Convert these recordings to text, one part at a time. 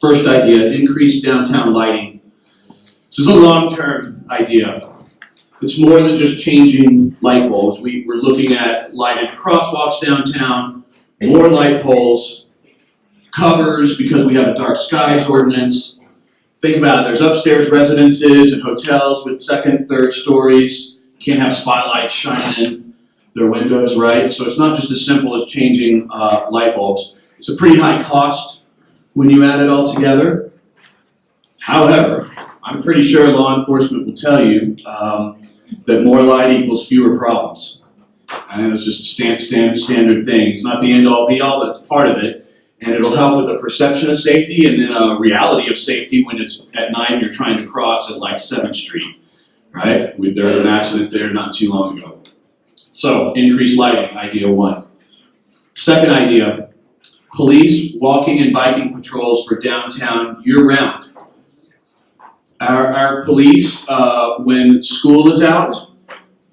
First idea, increase downtown lighting. This is a long-term idea. It's more than just changing light bulbs. We're looking at lighted crosswalks downtown, more light poles, covers because we have a dark skies ordinance. Think about it, there's upstairs residences and hotels with second, third stories. Can't have spotlights shining in their windows, right? So it's not just as simple as changing light bulbs. It's a pretty high cost when you add it all together. However, I'm pretty sure law enforcement will tell you that more light equals fewer problems. And it's just a standard thing. It's not the end-all be-all, but it's part of it. And it'll help with the perception of safety and then a reality of safety when it's at night and you're trying to cross at like 7th Street, right? There was an accident there not too long ago. So, increased lighting, idea one. Second idea, police walking and biking patrols for downtown year-round. Our police, when school is out,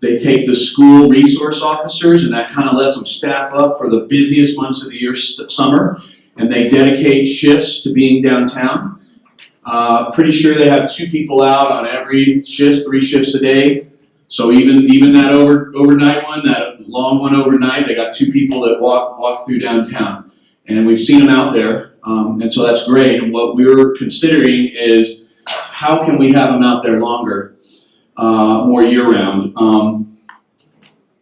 they take the school resource officers, and that kind of lets them staff up for the busiest months of the year, summer, and they dedicate shifts to being downtown. Pretty sure they have 2 people out on every shift, 3 shifts a day. So even that overnight one, that long one overnight, they got 2 people that walk through downtown, and we've seen them out there, and so that's great. And what we're considering is how can we have them out there longer, more year-round?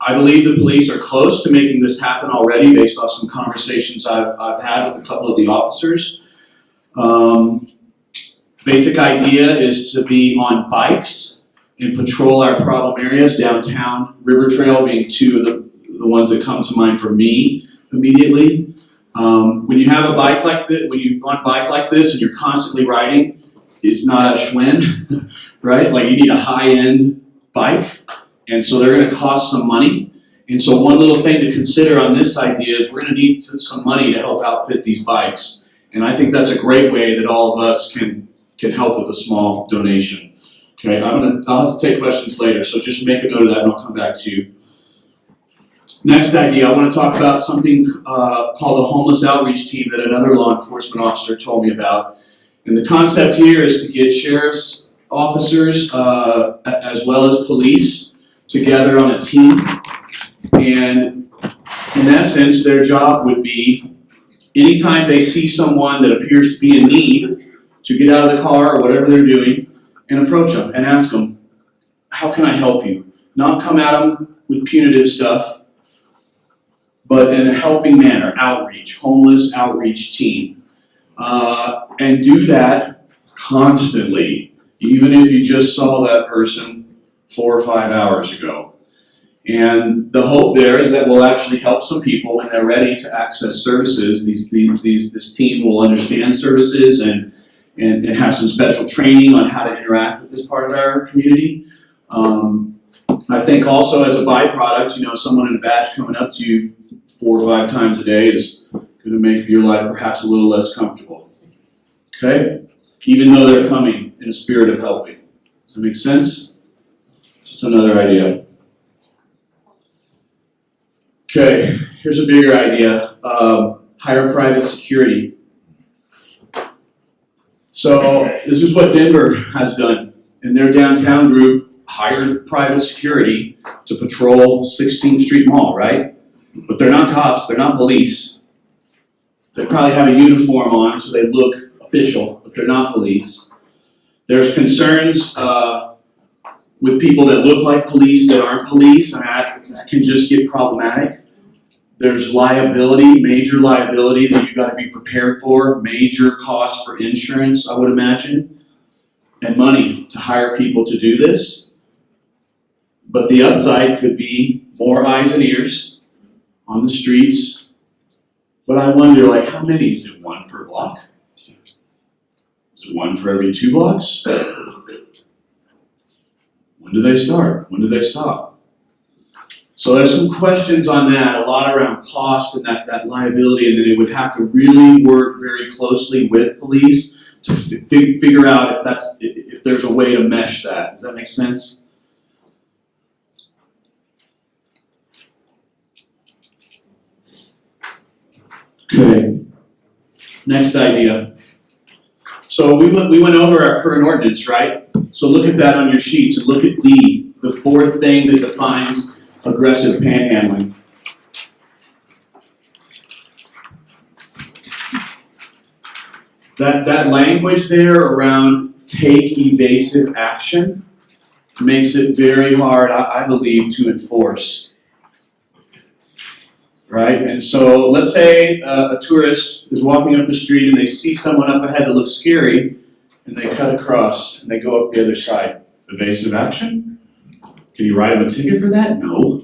I believe the police are close to making this happen already based off some conversations I've had with a couple of the officers. Basic idea is to be on bikes and patrol our problem areas, downtown, River Trail being 2 of the ones that come to mind for me immediately. When you have a bike like this, when you go on a bike like this and you're constantly riding, it's not a Schwinn, right? Like you need a high-end bike, and so they're going to cost some money. And so one little thing to consider on this idea is we're going to need some money to help outfit these bikes. And I think that's a great way that all of us can help with a small donation. Okay, I'll have to take questions later, so just make a note of that and I'll come back to you. Next idea, I want to talk about something called a homeless outreach team that another law enforcement officer told me about. And the concept here is to get sheriff's officers as well as police together on a team. And in essence, their job would be anytime they see someone that appears to be in need, to get out of the car or whatever they're doing and approach them and ask them, how can I help you? Not come at them with punitive stuff, but in a helping manner, outreach, homeless outreach team. And do that constantly, even if you just saw that person 4 or 5 hours ago. And the hope there is that we'll actually help some people when they're ready to access services. This team will understand services and have some special training on how to interact with this part of our community. I think also as a byproduct, someone in a badge coming up to you 4 or 5 times a day is going to make your life perhaps a little less comfortable. Okay? Even though they're coming in a spirit of helping. Does that make sense? Just another idea. Okay, here's a bigger idea. Hire private security. So this is what Denver has done. In their downtown group, hired private security to patrol 16th Street Mall, right? But they're not cops, they're not police. They probably have a uniform on, so they look official, but they're not police. There's concerns with people that look like police that aren't police, and that can just get problematic. There's liability, major liability that you got to be prepared for, major costs for insurance, I would imagine, and money to hire people to do this. But the upside could be more eyes and ears on the streets. But I wonder, how many? Is it 1 per block? Is it 1 for every 2 blocks? When do they start? When do they stop? So there's some questions on that, a lot around cost and that liability, and then it would have to really work very closely with police to figure out if there's a way to mesh that. Does that make sense? Okay. Next idea. So we went over our current ordinance, right? So look at that on your sheets and look at D, the fourth thing that defines aggressive panhandling. That language there around take evasive action makes it very hard, I believe, to enforce. Right? And so let's say a tourist is walking up the street and they see someone up ahead that looks scary and they cut across and they go up the other side. Evasive action? Can you write them a ticket for that? No.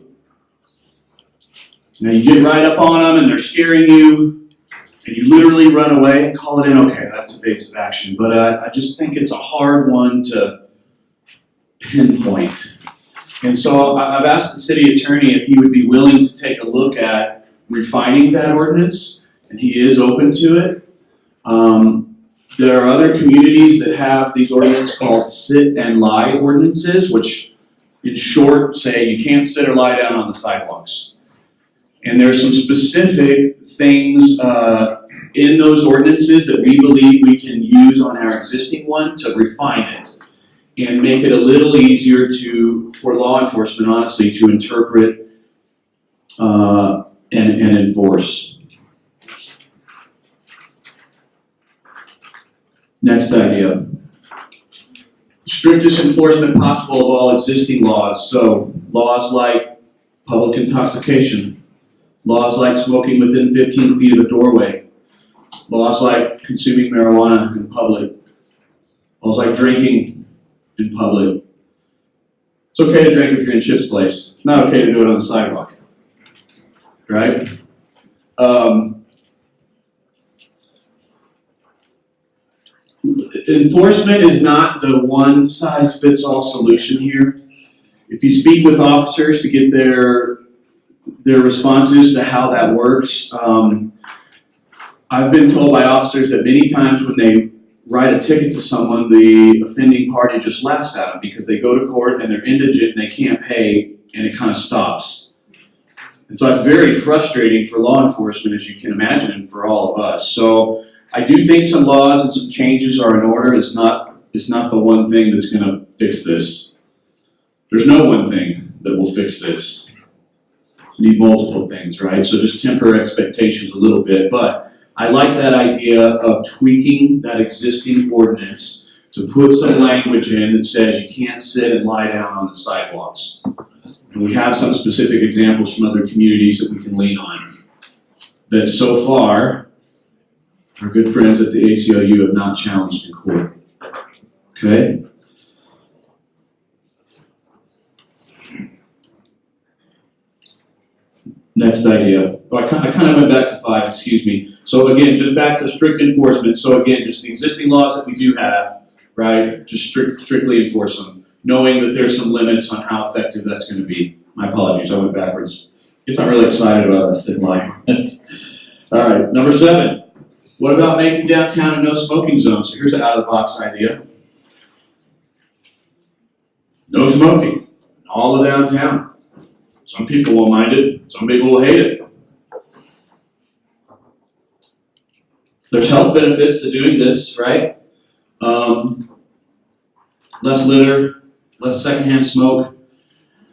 Now you get right up on them and they're scaring you and you literally run away and call it in. Okay, that's evasive action. But I just think it's a hard one to pinpoint. And so I've asked the city attorney if he would be willing to take a look at refining that ordinance, and he is open to it. There are other communities that have these ordinances called sit and lie ordinances, which in short say you can't sit or lie down on the sidewalks. And there's some specific things in those ordinances that we believe we can use on our existing one to refine it and make it a little easier for law enforcement, honestly, to interpret and enforce. Next idea. Strictest enforcement possible of all existing laws. So laws like public intoxication, laws like smoking within 15 feet of a doorway, laws like consuming marijuana in public, laws like drinking in public. It's okay to drink if you're in Chip's place. It's not okay to do it on the sidewalk, right? Enforcement is not the one-size-fits-all solution here. If you speak with officers to get their responses to how that works, I've been told by officers that many times when they write a ticket to someone, the offending party just laughs at them because they go to court and they're indigent and they can't pay, and it kind of stops. And so it's very frustrating for law enforcement, as you can imagine, and for all of us. So I do think some laws and some changes are in order. It's not the one thing that's going to fix this. There's no one thing that will fix this. You need multiple things, right? So just temper expectations a little bit, but I like that idea of tweaking that existing ordinance to put some language in that says you can't sit and lie down on the sidewalks. And we have some specific examples from other communities that we can lean on that so far our good friends at the ACLU have not challenged in court. Okay? Next idea. Oh, I kind of went back to 5, excuse me. So again, just back to strict enforcement. So again, just the existing laws that we do have, right? Just strictly enforce them, knowing that there's some limits on how effective that's going to be. My apologies, I went backwards. Guess I'm really excited about that sit line. All right, number 7. What about making downtown a no smoking zone? So here's an out-of-the-box idea. No smoking, all of downtown. Some people will mind it, some people will hate it. There's health benefits to doing this, right? Less litter, less secondhand smoke.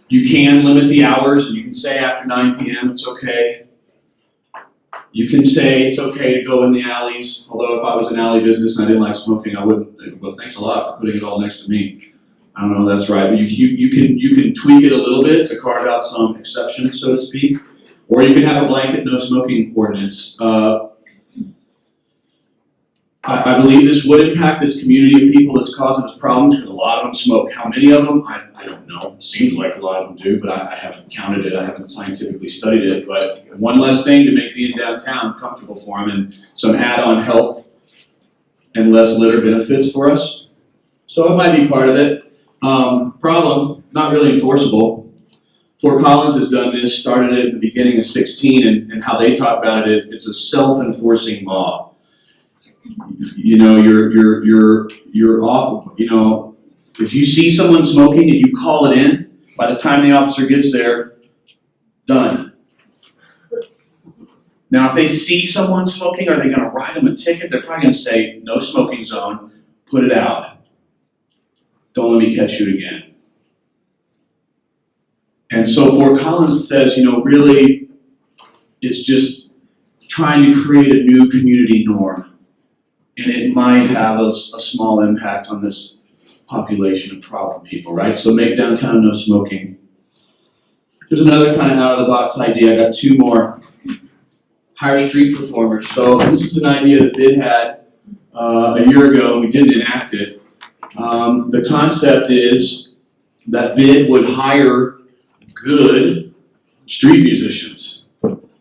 You can limit the hours, and you can say after 9 p.m. it's okay. You can say it's okay to go in the alleys, although if I was an alley business and I didn't like smoking, I wouldn't think, well, thanks a lot for putting it all next to me. I don't know if that's right, but you can tweak it a little bit to carve out some exceptions, so to speak, or you can have a blanket no smoking ordinance. I believe this would impact this community of people that's causing us problems because a lot of them smoke. How many of them? I don't know. It seems like a lot of them do, but I haven't counted it. I haven't scientifically studied it. But one less thing to make being downtown comfortable for them, and some add-on health and less litter benefits for us. So it might be part of it. Problem, not really enforceable. Fort Collins has done this, started it at the beginning of 16, and how they talk about it is it's a self-enforcing law. You know, you're off, you know, if you see someone smoking and you call it in, by the time the officer gets there, done. Now, if they see someone smoking, are they going to write them a ticket? They're probably going to say, no smoking zone. put it out. Don't let me catch you again. And so Fort Collins says, really, it's just trying to create a new community norm. And it might have a small impact on this population of problem people, right? So make downtown no smoking. There's another kind of out-of-the-box idea. I got two more. Hire street performers. So this is an idea that BID had a year ago. We didn't enact it. The concept is that BID would hire good street musicians.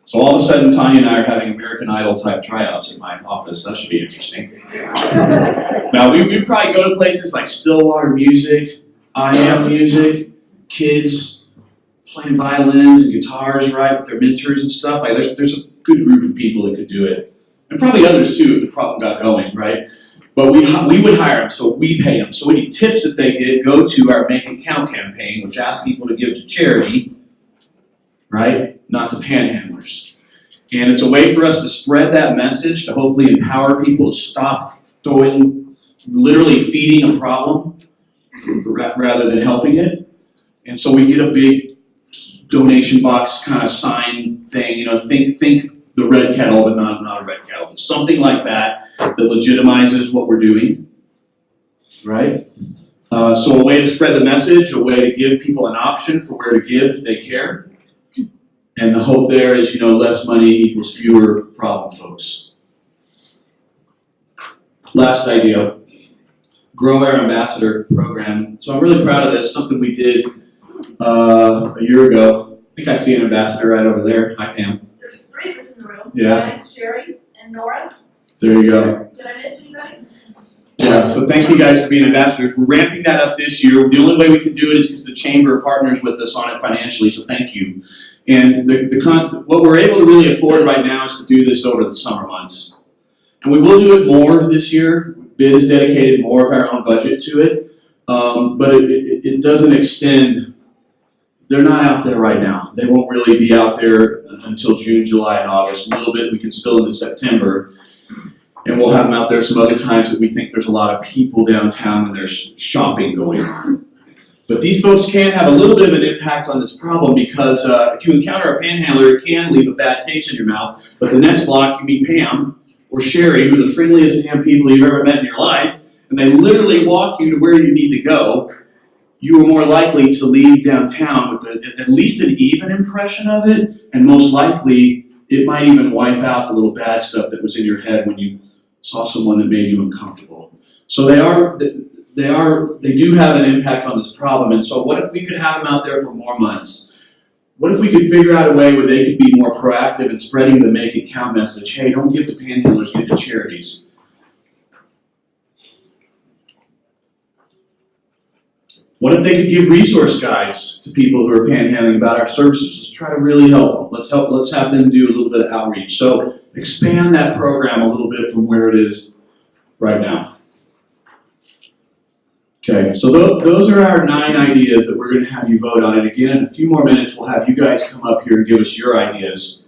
So all of a sudden, Tanya and I are having American Idol type tryouts at my office. That should be interesting. Now, we probably go to places like Stillwater Music, IM Music, kids playing violins and guitars, right, with their mentors and stuff. Like there's a good group of people that could do it. And probably others too if the problem got going, right? But we would hire them, so we pay them. So any tips that they get go to our Make It Count campaign, which asks people to give to charity, right, not to panhandlers. And it's a way for us to spread that message, to hopefully empower people to stop literally feeding a problem rather than helping it. And so we get a big donation box kind of sign thing, think the red kettle, but not a red kettle. But something like that legitimizes what we're doing, right? So a way to spread the message, a way to give people an option for where to give if they care. And the hope there is, less money equals fewer problem folks. Last idea, grow our ambassador program. So I'm really proud of this, something we did a year ago. I think I see an ambassador right over there. Hi, Pam. There's three of us in the room. Yeah. Brian, Sherry, and Nora. There you go. Did I miss anybody? Yeah, so thank you guys for being ambassadors. We're ramping that up this year. The only way we can do it is because the Chamber partners with us on it financially, so thank you. And what we're able to really afford right now is to do this over the summer months. And we will do it more this year. BID has dedicated more of our own budget to it, but it doesn't extend. They're not out there right now. They won't really be out there until June, July, and August. A little bit we can spill into September. And we'll have them out there some other times that we think there's a lot of people downtown and there's shopping going on. But these folks can have a little bit of an impact on this problem because if you encounter a panhandler, it can leave a bad taste in your mouth. But the next block, you meet Pam or Sherry, who are the friendliest damn people you've ever met in your life, and they literally walk you to where you need to go. You are more likely to leave downtown with at least an even impression of it, and most likely it might even wipe out the little bad stuff that was in your head when you saw someone that made you uncomfortable. So they do have an impact on this problem. And so what if we could have them out there for more months? What if we could figure out a way where they could be more proactive in spreading the Make It Count message? Hey, don't give to panhandlers, give to charities. What if they could give resource guides to people who are panhandling about our services? Let's try to really help them. Let's have them do a little bit of outreach. So expand that program a little bit from where it is right now. Okay, so those are our 9 ideas that we're going to have you vote on. And again, in a few more minutes, we'll have you guys come up here and give us your ideas.